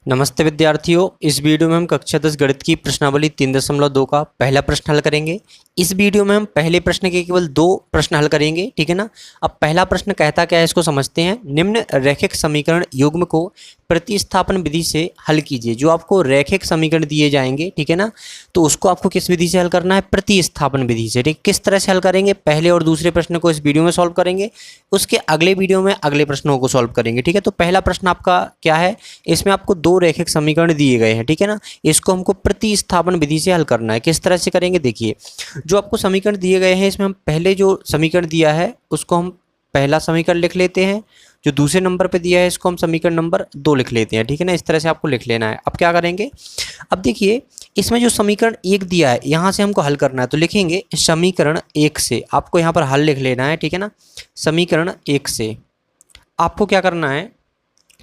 नमस्ते विद्यार्थियों, इस वीडियो में हम कक्षा 10 गणित की प्रश्नावली 3.2 का पहला प्रश्न हल करेंगे। इस वीडियो में हम पहले प्रश्न के केवल 2 प्रश्न हल करेंगे, ठीक है ना। अब पहला प्रश्न कहता क्या है इसको समझते हैं। निम्न रैखिक समीकरण युग्म को प्रतिस्थापन विधि से हल कीजिए। जो आपको रैखिक समीकरण दिए जाएंगे, ठीक है ना, तो उसको आपको किस विधि से हल करना है? प्रतिस्थापन विधि से। ठीक, किस तरह से हल करेंगे? पहले और दूसरे प्रश्न को इस वीडियो में सॉल्व करेंगे, उसके अगले वीडियो में अगले प्रश्नों को सॉल्व करेंगे, ठीक है। तो पहला प्रश्न आपका क्या है? इसमें आपको 2 रैखिक समीकरण दिए गए हैं, ठीक है ना। इसको हमको प्रतिस्थापन विधि से हल करना है। किस तरह से करेंगे? देखिए, जो आपको समीकरण दिए गए हैं इसमें हम पहले जो समीकरण दिया है उसको हम पहला समीकरण लिख लेते हैं। जो दूसरे नंबर पे दिया है इसको हम समीकरण नंबर 2 लिख लेते हैं, ठीक है ना। इस तरह से आपको लिख लेना है। अब क्या करेंगे? अब देखिए, इसमें जो समीकरण 1 दिया है यहाँ से हमको हल करना है, तो लिखेंगे समीकरण 1 से। आपको यहाँ पर हल लिख लेना है, ठीक है ना। समीकरण 1 से आपको क्या करना है?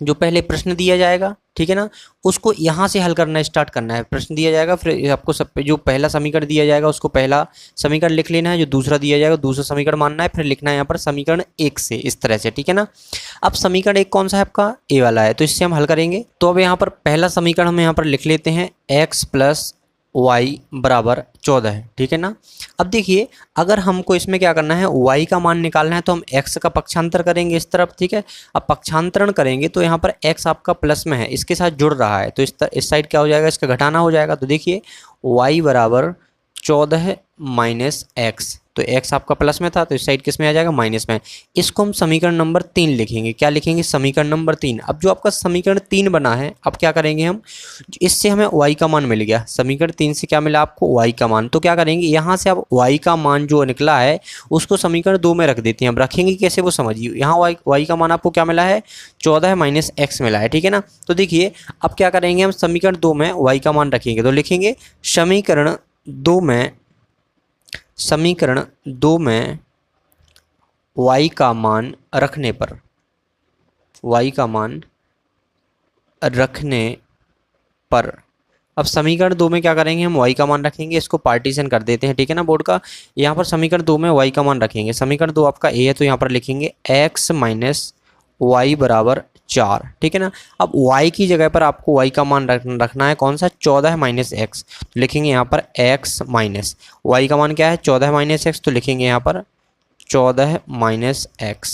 जो पहले प्रश्न दिया जाएगा, ठीक है ना, उसको यहाँ से हल करना स्टार्ट करना है। प्रश्न दिया जाएगा, फिर आपको सब पे जो पहला समीकरण दिया जाएगा उसको पहला समीकरण लिख लेना है। जो दूसरा दिया जाएगा दूसरा समीकरण मानना है, फिर लिखना है यहाँ पर समीकरण 1 से, इस तरह से, ठीक है ना। अब समीकरण 1 कौन सा है आपका? ए वाला है, तो इससे हम हल करेंगे। तो अब यहाँ पर पहला समीकरण हम यहाँ पर लिख लेते हैं x + y = 14 है, ठीक है ना। अब देखिए, अगर हमको इसमें क्या करना है, y का मान निकालना है, तो हम x का पक्षांतर करेंगे इस तरफ, ठीक है। अब पक्षांतरण करेंगे तो यहाँ पर x आपका प्लस में है, इसके साथ जुड़ रहा है, तो इस साइड क्या हो जाएगा? इसका घटाना हो जाएगा। तो देखिए, y = 14 - x, तो x आपका प्लस में था तो इस साइड किस में आ जाएगा? माइनस में। इसको हम समीकरण नंबर 3 लिखेंगे। क्या लिखेंगे? समीकरण नंबर 3। अब जो आपका समीकरण 3 बना है, अब क्या करेंगे हम? इससे हमें y का मान मिल गया। समीकरण 3 से क्या मिला आपको? y का मान। तो क्या करेंगे? यहाँ से अब y का मान जो निकला है उसको समीकरण 2 में रख देते हैं। अब रखेंगे कैसे वो समझिए। यहाँ y का मान आपको क्या मिला है? 14 - x मिला है, ठीक है ना। तो देखिए, अब क्या करेंगे हम? समीकरण 2 में y का मान रखेंगे, तो लिखेंगे समीकरण 2 में y का मान रखने पर, y का मान रखने पर, अब समीकरण 2 में क्या करेंगे हम? y का मान रखेंगे। इसको पार्टीशन कर देते हैं, ठीक है ना, बोर्ड का। यहाँ पर समीकरण 2 में y का मान रखेंगे। समीकरण 2 आपका a है, तो यहाँ पर लिखेंगे x - y = 4, ठीक है ना। अब y की जगह पर आपको y का मान रखना है, कौन सा? 14 - x, तो लिखेंगे यहाँ पर x माइनस y का मान क्या है? 14 - x, तो लिखेंगे यहाँ पर 14 - x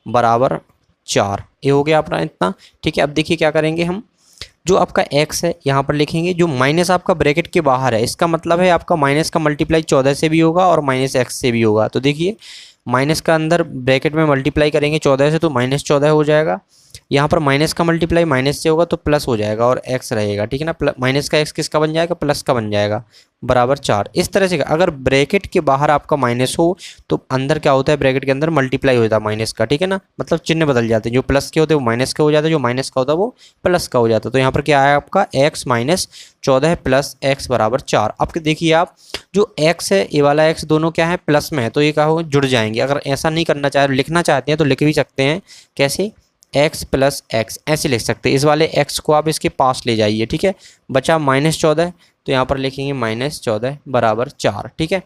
= 4। ये हो गया अपना इतना, ठीक है। अब देखिए क्या करेंगे हम? जो आपका x है यहाँ पर लिखेंगे, जो माइनस आपका ब्रैकेट के बाहर है, इसका मतलब है आपका माइनस का मल्टीप्लाई 14 से भी होगा और -x से भी होगा। तो देखिए, माइनस का अंदर ब्रैकेट में मल्टीप्लाई करेंगे 14 से, तो -14 हो जाएगा। यहाँ पर माइनस का मल्टीप्लाई माइनस से होगा तो प्लस हो जाएगा और x रहेगा, ठीक है ना। माइनस का x किसका बन जाएगा? प्लस का बन जाएगा, बराबर 4। इस तरह से अगर ब्रैकेट के बाहर आपका माइनस हो तो अंदर क्या होता है? ब्रैकेट के अंदर मल्टीप्लाई हो जाता है माइनस का, ठीक है ना। मतलब चिन्ह बदल जाते हैं। जो प्लस के होते हैं वो माइनस का हो जाता है, जो माइनस का होता है वो प्लस का हो जाता है। तो यहाँ पर क्या आया आपका? x - 14 + x = 4। अब देखिए, आप जो x है, ये वाला x दोनों क्या है? प्लस में है, तो ये क्या होगा? जुड़ जाएंगे। अगर ऐसा नहीं करना चाहे, लिखना चाहते हैं तो लिख भी सकते हैं। कैसे? x + x ऐसे लिख सकते हैं। इस वाले x को आप इसके पास ले जाइए, ठीक है। बचा -14, तो यहाँ पर लिखेंगे -14 = 4, ठीक है।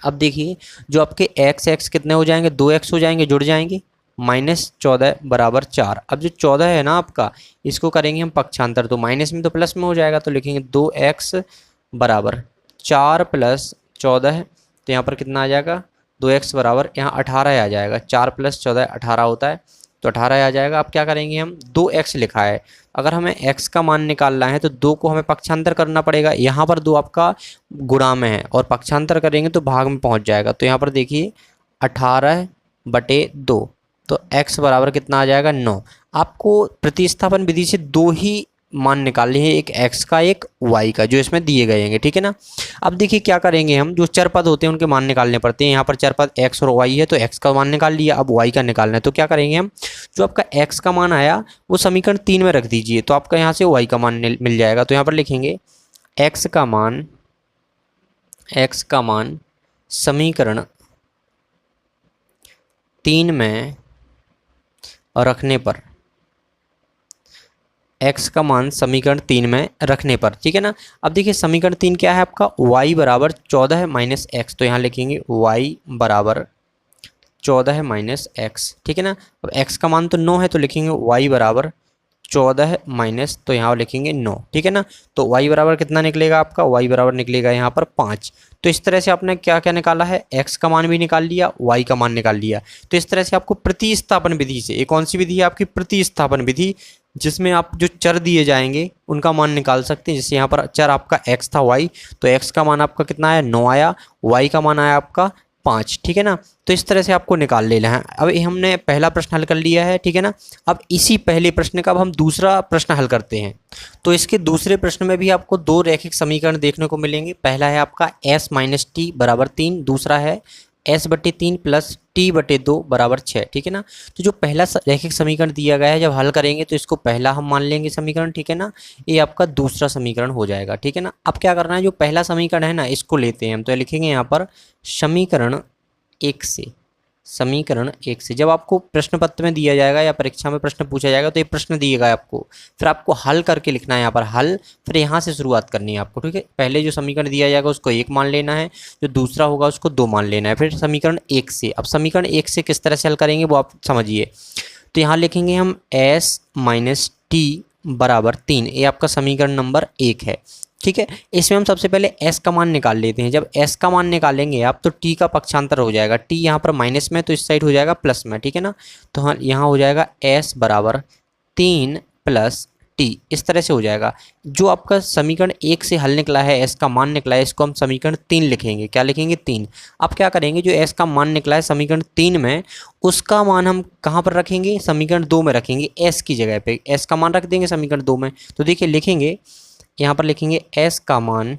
अब देखिए, जो आपके x कितने हो जाएंगे? 2x हो जाएंगे, जुड़ जाएंगे। -14 = 4। अब जो 14 है ना आपका, इसको करेंगे हम पक्षांतर, तो माइनस में तो प्लस में हो जाएगा, तो लिखेंगे 2x = 4 + 14, तो यहाँ पर कितना आ जाएगा? 2x = यहाँ 18 आ जाएगा। 4 + 14 18 होता है, तो 18 आ जाएगा। अब क्या करेंगे हम? 2x लिखा है, अगर हमें x का मान निकालना है तो 2 को हमें पक्षांतर करना पड़ेगा। यहाँ पर 2 आपका गुणा में है और पक्षांतर करेंगे तो भाग में पहुँच जाएगा। तो यहाँ पर देखिए 18/2, तो x बराबर कितना आ जाएगा? 9। आपको प्रतिस्थापन विधि से 2 ही मान निकालने हैं, एक x का एक y का, जो इसमें दिए गए हैं, ठीक है ना। अब देखिए क्या करेंगे हम? जो चर पद होते हैं उनके मान निकालने पड़ते हैं। यहाँ पर चर पद x और y है, तो x का मान निकाल लिया, अब y का निकालना है। तो क्या करेंगे हम? जो आपका x का मान आया वो समीकरण 3 में रख दीजिए, तो आपका यहाँ से y का मान मिल जाएगा। तो यहाँ पर लिखेंगे x का मान समीकरण 3 में रखने पर, x का मान समीकरण 3 में रखने पर, ठीक है ना। अब देखिए, समीकरण 3 क्या है आपका? y = 14 - x, तो यहाँ लिखेंगे y = 14 - x, ठीक है ना। अब x का मान तो 9 है, तो लिखेंगे y = 14 माइनस, तो यहाँ लिखेंगे 9, ठीक है ना। तो y बराबर कितना निकलेगा आपका, y बराबर निकलेगा यहाँ पर 5। तो इस तरह से आपने क्या क्या निकाला है, x का मान भी निकाल लिया, y का मान निकाल लिया। तो इस तरह से आपको प्रतिस्थापन विधि से, एक कौन सी विधि है आपकी, प्रतिस्थापन विधि, जिसमें आप जो चर दिए जाएंगे उनका मान निकाल सकते हैं। जैसे यहाँ पर चर आपका x था y, तो x का मान आपका कितना आया, 9 आया, y का मान आया आपका 5, ठीक है ना। तो इस तरह से आपको निकाल लेना है। अब ये हमने पहला प्रश्न हल कर लिया है, ठीक है ना। अब इसी पहले प्रश्न का अब हम दूसरा प्रश्न हल करते हैं। तो इसके दूसरे प्रश्न में भी आपको दो रैखिक समीकरण देखने को मिलेंगे। पहला है आपका s माइनस टी बराबर 3, दूसरा है s बटे 3 प्लस t बटे 2 बराबर 6, ठीक है ना। तो जो पहला रैखिक समीकरण दिया गया है, जब हल करेंगे तो इसको पहला हम मान लेंगे समीकरण, ठीक है ना। ये आपका दूसरा समीकरण हो जाएगा, ठीक है ना। अब क्या करना है, जो पहला समीकरण है ना, इसको लेते हैं हम। तो लिखेंगे यहाँ पर समीकरण 1 से, समीकरण 1 से। जब आपको प्रश्न पत्र में दिया जाएगा या परीक्षा में प्रश्न पूछा जाएगा, तो ये प्रश्न दिएगा आपको, फिर आपको हल करके लिखना है यहाँ पर हल, फिर यहाँ से शुरुआत करनी है आपको, ठीक है। पहले जो समीकरण दिया जाएगा उसको 1 मान लेना है, जो दूसरा होगा उसको 2 मान लेना है, फिर समीकरण 1 से। अब समीकरण 1 से किस तरह से हल करेंगे वो आप समझिए। तो यहाँ लिखेंगे हम s माइनस टी बराबर 3, ये आपका समीकरण नंबर 1 है, ठीक है। इसमें हम सबसे पहले s का मान निकाल लेते हैं। जब s का मान निकालेंगे आप, तो t का पक्षांतर हो जाएगा, t यहाँ पर माइनस में, तो इस साइड हो जाएगा प्लस में, ठीक है ना। तो हाँ, यहाँ हो जाएगा s बराबर 3 प्लस t, इस तरह से हो जाएगा। जो आपका समीकरण 1 से हल निकला है, s का मान निकला है, इसको हम समीकरण 3 लिखेंगे। क्या लिखेंगे, 3। अब क्या करेंगे, जो s का मान निकला है समीकरण 3 में, उसका मान हम कहाँ पर रखेंगे, समीकरण 2 में रखेंगे। s की जगह पे s का मान रख देंगे समीकरण 2 में। तो देखिए लिखेंगे, यहाँ पर लिखेंगे s का मान,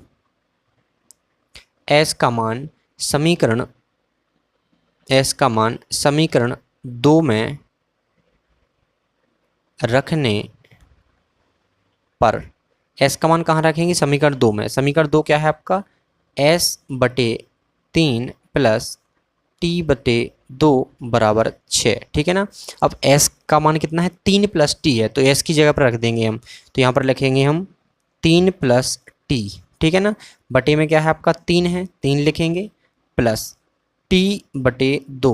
s का मान समीकरण, s का मान समीकरण 2 में रखने पर, s का मान कहाँ रखेंगे, समीकरण 2 में। समीकरण 2 क्या है आपका, s बटे 3 प्लस t बटे 2 बराबर 6, ठीक है ना। अब s का मान कितना है, 3 प्लस t है, तो s की जगह पर रख देंगे हम। तो यहाँ पर लिखेंगे हम 3 प्लस टी, ठीक है ना। बटे में क्या है आपका 3 है, 3 लिखेंगे, प्लस t बटे 2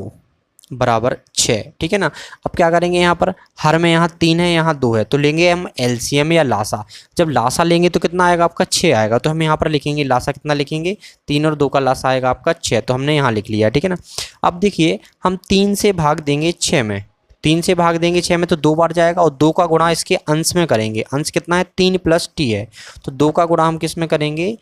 बराबर 6, ठीक है ना। अब क्या करेंगे, यहाँ पर हर में यहाँ 3 है, यहाँ 2 है, तो लेंगे हम एलसीएम या लासा। जब लासा लेंगे तो कितना आएगा आपका, 6 आएगा। तो हम यहाँ पर लिखेंगे लासा कितना लिखेंगे, 3 और 2 का लासा आएगा आपका 6, तो हमने यहाँ लिख लिया, ठीक है ना। अब देखिए हम 3 से भाग देंगे 6 में, 3 से भाग देंगे 6 में तो 2 बार जाएगा, और 2 का गुणा इसके अंश में करेंगे। अंश कितना है, 3 प्लस टी है, तो 2 का गुणा हम किस में करेंगे,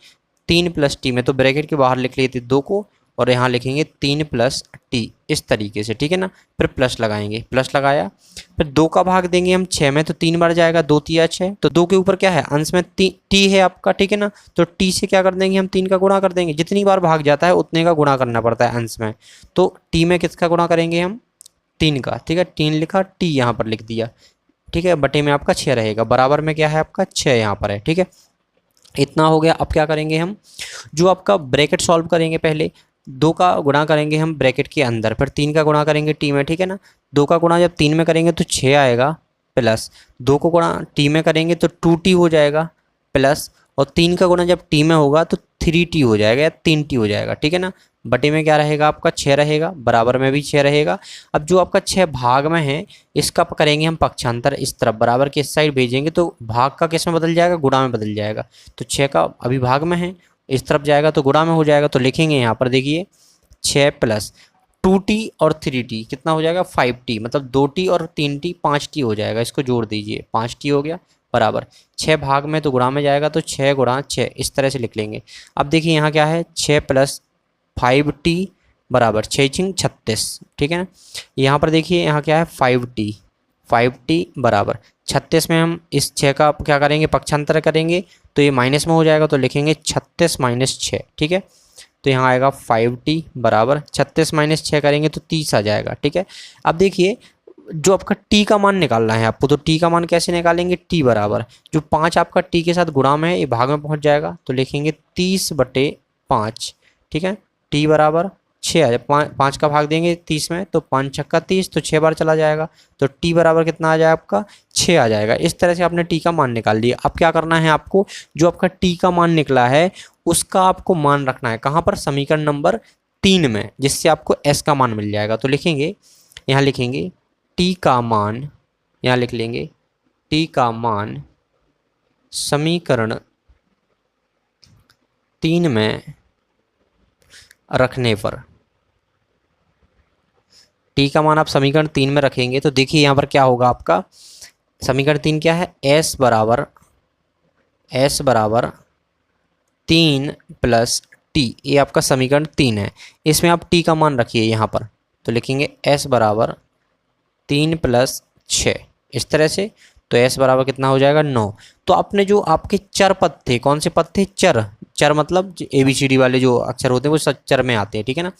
3 प्लस टी में। तो ब्रैकेट के बाहर लिख लेते 2 को, और यहाँ लिखेंगे 3 प्लस टी, इस तरीके से, ठीक है ना। फिर प्लस लगाएंगे, प्लस लगाया, फिर 2 का भाग देंगे हम 6 में, तो 3 बार जाएगा, 2 तिया 6, तो 2 के ऊपर क्या है, अंश में टी है आपका, ठीक है ना। तो टी से क्या कर देंगे हम, 3 का गुणा कर देंगे। जितनी बार भाग जाता है उतने का गुणा करना पड़ता है अंश में। तो टी में किसका गुणा करेंगे हम, 3 का, ठीक है। 3 लिखा, टी यहाँ पर लिख दिया, ठीक है। बटे में आपका 6 रहेगा, बराबर में क्या है आपका 6 यहाँ पर है, ठीक है। इतना हो गया। अब क्या करेंगे हम, जो आपका ब्रैकेट सॉल्व करेंगे, पहले 2 का गुणा करेंगे हम ब्रैकेट के अंदर, फिर 3 का गुणा करेंगे टी में, ठीक है ना। 2 का गुणा जब 3 में करेंगे तो 6 आएगा, प्लस 2 को गुणा टी में करेंगे तो 2t हो जाएगा, प्लस, और 3 का गुणा जब टी में होगा तो 3t हो जाएगा या 3t हो जाएगा, ठीक है ना। बटे में क्या रहेगा आपका 6 रहेगा, बराबर में भी 6 रहेगा। अब जो आपका 6 भाग में है, इसका करेंगे हम पक्षांतर, इस तरफ बराबर के इस साइड भेजेंगे, तो भाग का किस में बदल जाएगा, गुणा में बदल जाएगा। तो 6 का अभी भाग में है, इस तरफ जाएगा तो गुणा में हो जाएगा। तो लिखेंगे यहाँ पर देखिए 6 प्लस 2t और 3t कितना हो जाएगा, 5t, मतलब 2t और 3t 5t हो जाएगा। इसको जोड़ दीजिए, 5t हो गया, बराबर 6 भाग में तो गुणा में जाएगा, तो 6 गुणा 6, इस तरह से लिख लेंगे। अब देखिए यहाँ क्या है, 6 प्लस 5t बराबर 6 छिंग 36, ठीक है ना। यहाँ पर देखिए यहाँ क्या है 5t बराबर 36 में हम इस 6 का क्या करेंगे, पक्षांतर करेंगे, तो ये माइनस में हो जाएगा, तो लिखेंगे 36 माइनस 6, ठीक है। तो यहाँ आएगा 5t बराबर 36 माइनस 6 करेंगे तो 30 आ जाएगा, ठीक है। अब देखिए जो आपका t का मान निकालना है आपको, तो t का मान कैसे निकालेंगे, t बराबर जो 5 आपका t के साथ गुणा में है, ये भाग में पहुँच जाएगा, तो लिखेंगे 30/5, ठीक है। t बराबर 6 आ जाए, 5 का भाग देंगे 30 में, तो 5 छक्का 30, तो 6 बार चला जाएगा, तो t बराबर कितना आ जाएगा आपका 6 आ जाएगा। इस तरह से आपने t का मान निकाल लिया। अब क्या करना है आपको, जो आपका t का मान निकला है उसका आपको मान रखना है कहाँ पर, समीकरण नंबर 3 में, जिससे आपको s का मान मिल जाएगा। तो लिखेंगे, यहाँ लिखेंगे t का मान, यहाँ लिख लेंगे टी का मान समीकरण 3 में रखने पर, टी का मान आप समीकरण 3 में रखेंगे तो देखिए यहाँ पर क्या होगा आपका। समीकरण 3 क्या है, एस बराबर 3 प्लस टी, ये आपका समीकरण 3 है। इसमें आप टी का मान रखिए यहाँ पर, तो लिखेंगे एस बराबर 3 प्लस 6 इस तरह से। तो एस बराबर कितना हो जाएगा 9। तो आपने जो आपके चर पद थे, कौन से पद थे, चर, चर मतलब ABCD वाले जो अक्षर होते हैं वो सब चर में आते हैं, ठीक है ना।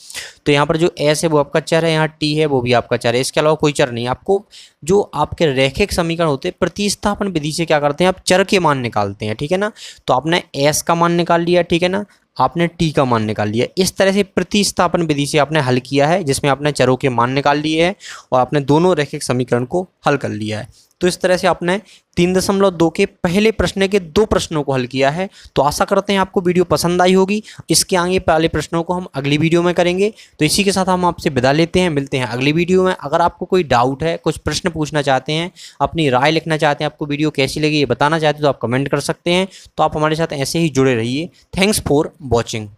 तो यहाँ पर जो एस है वो आपका चर है, यहाँ टी है वो भी आपका चर है, इसके अलावा कोई चर नहीं। आपको जो आपके रैखिक समीकरण होते हैं प्रतिस्थापन विधि से क्या करते हैं, आप चर के मान निकालते हैं, ठीक है ना। तो आपने एस का मान निकाल लिया, ठीक है ना, आपने टी का मान निकाल लिया। इस तरह से प्रतिस्थापन विधि से आपने हल किया है, जिसमें आपने चरों के मान निकाल लिए हैं और आपने दोनों रैखिक समीकरण को हल कर लिया है। तो इस तरह से आपने 3.2 के पहले प्रश्न के 2 प्रश्नों को हल किया है। तो आशा करते हैं आपको वीडियो पसंद आई होगी। इसके आगे वाले प्रश्नों को हम अगली वीडियो में करेंगे। तो इसी के साथ हम आपसे विदा लेते हैं, मिलते हैं अगली वीडियो में। अगर आपको कोई डाउट है, कुछ प्रश्न पूछना चाहते हैं, अपनी राय लिखना चाहते हैं, आपको वीडियो कैसी लगी ये बताना चाहते हैं, तो आप कमेंट कर सकते हैं। तो आप हमारे साथ ऐसे ही जुड़े रहिए। Thanks for watching.